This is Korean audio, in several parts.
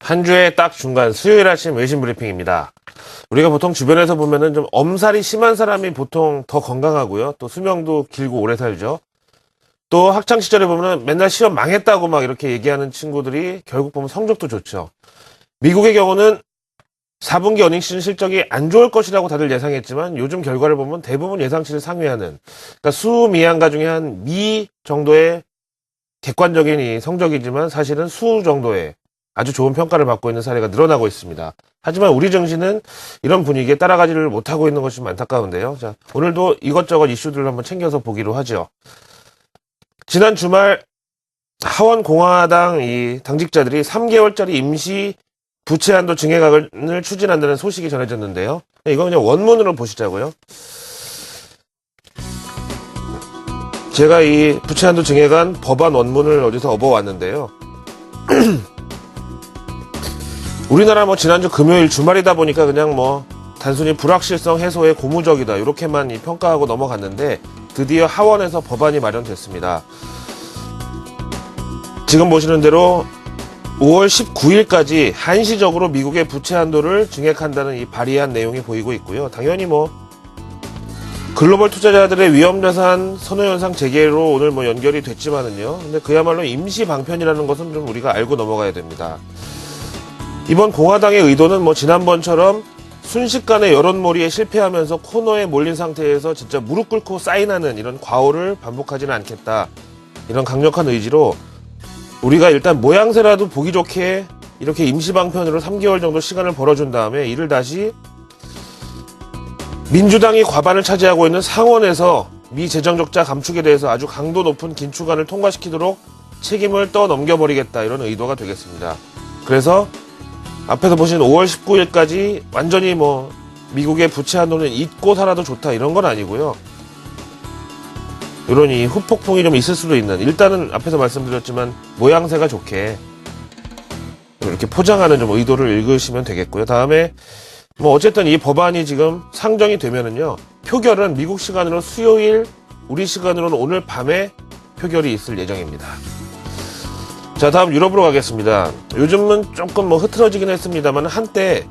한 주의 딱 중간 수요일 아침 외신 브리핑입니다. 우리가 보통 주변에서 보면은 좀 엄살이 심한 사람이 보통 더 건강하고요. 또 수명도 길고 오래 살죠. 또 학창 시절에 보면은 맨날 시험 망했다고 막 이렇게 얘기하는 친구들이 결국 보면 성적도 좋죠. 미국의 경우는 4분기 어닝 시즌 실적이 안 좋을 것이라고 다들 예상했지만 요즘 결과를 보면 대부분 예상치를 상회하는, 그러니까 수미양가 중에 한 미 정도의 객관적인 이 성적이지만 사실은 수 정도의 아주 좋은 평가를 받고 있는 사례가 늘어나고 있습니다. 하지만 우리 증시는 이런 분위기에 따라가지를 못하고 있는 것이 좀 안타까운데요. 자, 오늘도 이것저것 이슈들을 한번 챙겨서 보기로 하죠. 지난 주말 하원 공화당 이 당직자들이 3개월짜리 임시 부채 한도 증액안을 추진한다는 소식이 전해졌는데요. 이거 그냥 원문으로 보시자고요. 제가 이 부채 한도 증액안 법안 원문을 어디서 업어왔는데요. 우리나라 지난주 금요일 주말이다 보니까 그냥 단순히 불확실성 해소에 고무적이다 이렇게만 평가하고 넘어갔는데 드디어 하원에서 법안이 마련됐습니다. 지금 보시는 대로 5월 19일까지 한시적으로 미국의 부채 한도를 증액한다는 이 발의한 내용이 보이고 있고요. 당연히 글로벌 투자자들의 위험자산 선호현상 재개로 오늘 연결이 됐지만은요. 근데 그야말로 임시 방편이라는 것은 좀 우리가 알고 넘어가야 됩니다. 이번 공화당의 의도는 지난번처럼 순식간에 여론몰이에 실패하면서 코너에 몰린 상태에서 진짜 무릎 꿇고 사인하는 이런 과오를 반복하지는 않겠다. 이런 강력한 의지로 우리가 일단 모양새라도 보기 좋게 이렇게 임시방편으로 3개월 정도 시간을 벌어준 다음에 이를 다시 민주당이 과반을 차지하고 있는 상원에서 미 재정적자 감축에 대해서 아주 강도 높은 긴축안을 통과시키도록 책임을 떠넘겨버리겠다 이런 의도가 되겠습니다. 그래서 앞에서 보신 5월 19일까지 완전히 미국의 부채 한도는 잊고 살아도 좋다 이런 건 아니고요. 이런 이 후폭풍이 좀 있을 수도 있는, 일단은 앞에서 말씀드렸지만 모양새가 좋게 이렇게 포장하는 좀 의도를 읽으시면 되겠고요. 다음에 어쨌든 이 법안이 지금 상정이 되면은요, 표결은 미국 시간으로 수요일, 우리 시간으로는 오늘 밤에 표결이 있을 예정입니다. 자, 다음 유럽으로 가겠습니다. 요즘은 조금 흐트러지긴 했습니다만 한때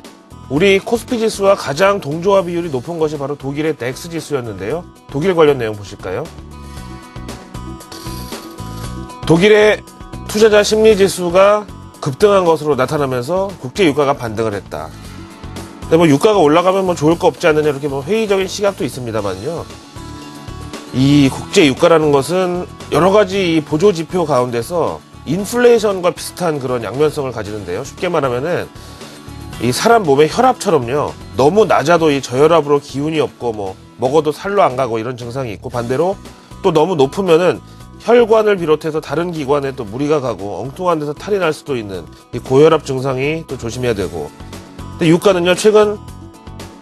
우리 코스피 지수와 가장 동조화 비율이 높은 것이 바로 독일의 덱스 지수였는데요. 독일 관련 내용 보실까요? 독일의 투자자 심리 지수가 급등한 것으로 나타나면서 국제 유가가 반등을 했다. 근데 유가가 올라가면 좋을 거 없지 않느냐 이렇게 회의적인 시각도 있습니다만요. 이 국제 유가라는 것은 여러 가지 이 보조 지표 가운데서 인플레이션과 비슷한 그런 양면성을 가지는데요. 쉽게 말하면은 이 사람 몸의 혈압처럼요. 너무 낮아도 이 저혈압으로 기운이 없고 먹어도 살로 안 가고 이런 증상이 있고, 반대로 또 너무 높으면은 혈관을 비롯해서 다른 기관에 또 무리가 가고 엉뚱한 데서 탈이 날 수도 있는 이 고혈압 증상이 또 조심해야 되고. 근데 유가는요, 최근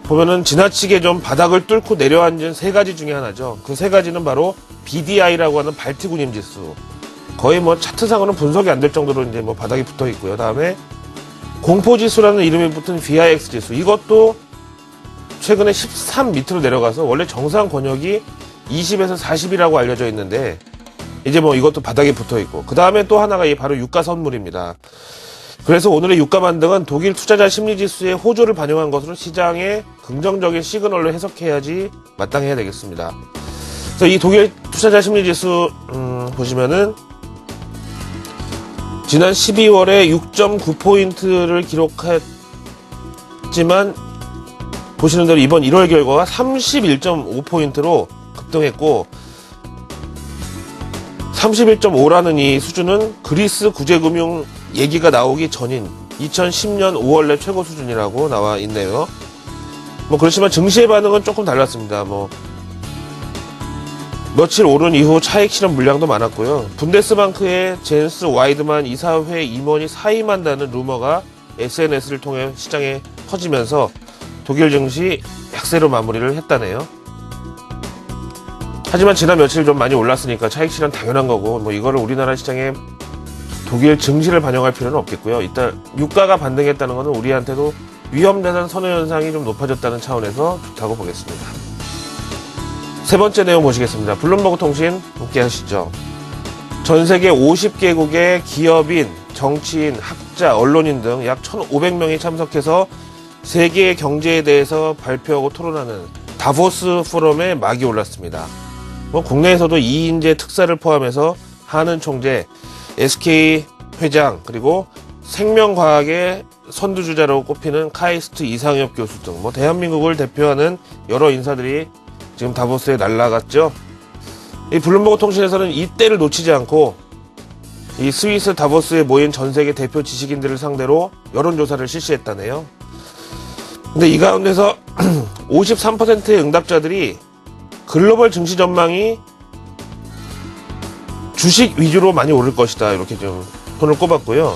보면은 지나치게 좀 바닥을 뚫고 내려앉은 세 가지 중에 하나죠. 그 세 가지는 바로 BDI라고 하는 발트군임 지수. 거의 차트상으로는 분석이 안 될 정도로 이제 바닥이 붙어 있고요. 다음에 공포지수라는 이름이 붙은 VIX 지수. 이것도 최근에 13 밑으로 내려가서 원래 정상 권역이 20에서 40이라고 알려져 있는데 이제 이것도 바닥에 붙어 있고. 그 다음에 또 하나가 바로 유가 선물입니다. 그래서 오늘의 유가 반등은 독일 투자자 심리지수의 호조를 반영한 것으로 시장의 긍정적인 시그널로 해석해야지 마땅해야 되겠습니다. 그래서 이 독일 투자자 심리지수 보시면은 지난 12월에 6.9포인트를 기록했지만 보시는 대로 이번 1월 결과가 31.5포인트로 급등했고, 31.5라는 이 수준은 그리스 구제금융 얘기가 나오기 전인 2010년 5월 내 최고 수준이라고 나와 있네요. 그렇지만 증시의 반응은 조금 달랐습니다. 며칠 오른 이후 차익 실현 물량도 많았고요. 분데스방크의 젠스 와이드만 이사회 임원이 사임한다는 루머가 SNS를 통해 시장에 퍼지면서 독일 증시 약세로 마무리를 했다네요. 하지만 지난 며칠 좀 많이 올랐으니까 차익 실현 당연한 거고 이거를 우리나라 시장에 독일 증시를 반영할 필요는 없겠고요. 일단 유가가 반등했다는 것은 우리한테도 위험자산 선호 현상이 좀 높아졌다는 차원에서 좋다고 보겠습니다. 세 번째 내용 보시겠습니다. 블룸버그 통신 함께 하시죠. 전 세계 50개국의 기업인, 정치인, 학자, 언론인 등 약 1,500명이 참석해서 세계의 경제에 대해서 발표하고 토론하는 다보스 포럼에 막이 올랐습니다. 국내에서도 이인재 특사를 포함해서 한은 총재, SK 회장, 그리고 생명과학의 선두주자로 꼽히는 카이스트 이상엽 교수 등 대한민국을 대표하는 여러 인사들이 지금 다보스에 날아갔죠. 이 블룸버그 통신에서는 이때를 놓치지 않고 이 스위스 다보스에 모인 전 세계 대표 지식인들을 상대로 여론조사를 실시했다네요. 근데 이 가운데서 53%의 응답자들이 글로벌 증시 전망이 주식 위주로 많이 오를 것이다, 이렇게 좀 손을 꼽았고요.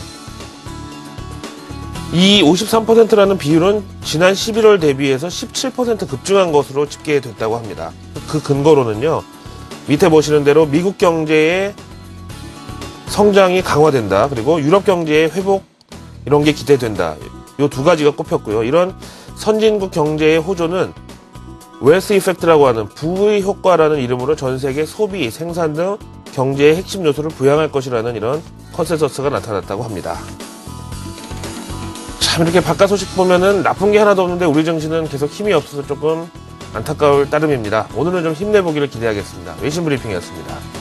이 53%라는 비율은 지난 11월 대비해서 17% 급증한 것으로 집계됐다고 합니다. 그 근거로는요, 밑에 보시는 대로 미국 경제의 성장이 강화된다, 그리고 유럽 경제의 회복, 이런 게 기대된다, 이 두 가지가 꼽혔고요. 이런 선진국 경제의 호조는 웰스 이펙트라고 하는 부의 효과라는 이름으로 전 세계 소비, 생산 등 경제의 핵심 요소를 부양할 것이라는 이런 컨센서스가 나타났다고 합니다. 참, 이렇게 바깥 소식 보면은 나쁜 게 하나도 없는데 우리 정신은 계속 힘이 없어서 조금 안타까울 따름입니다. 오늘은 좀 힘내보기를 기대하겠습니다. 외신 브리핑이었습니다.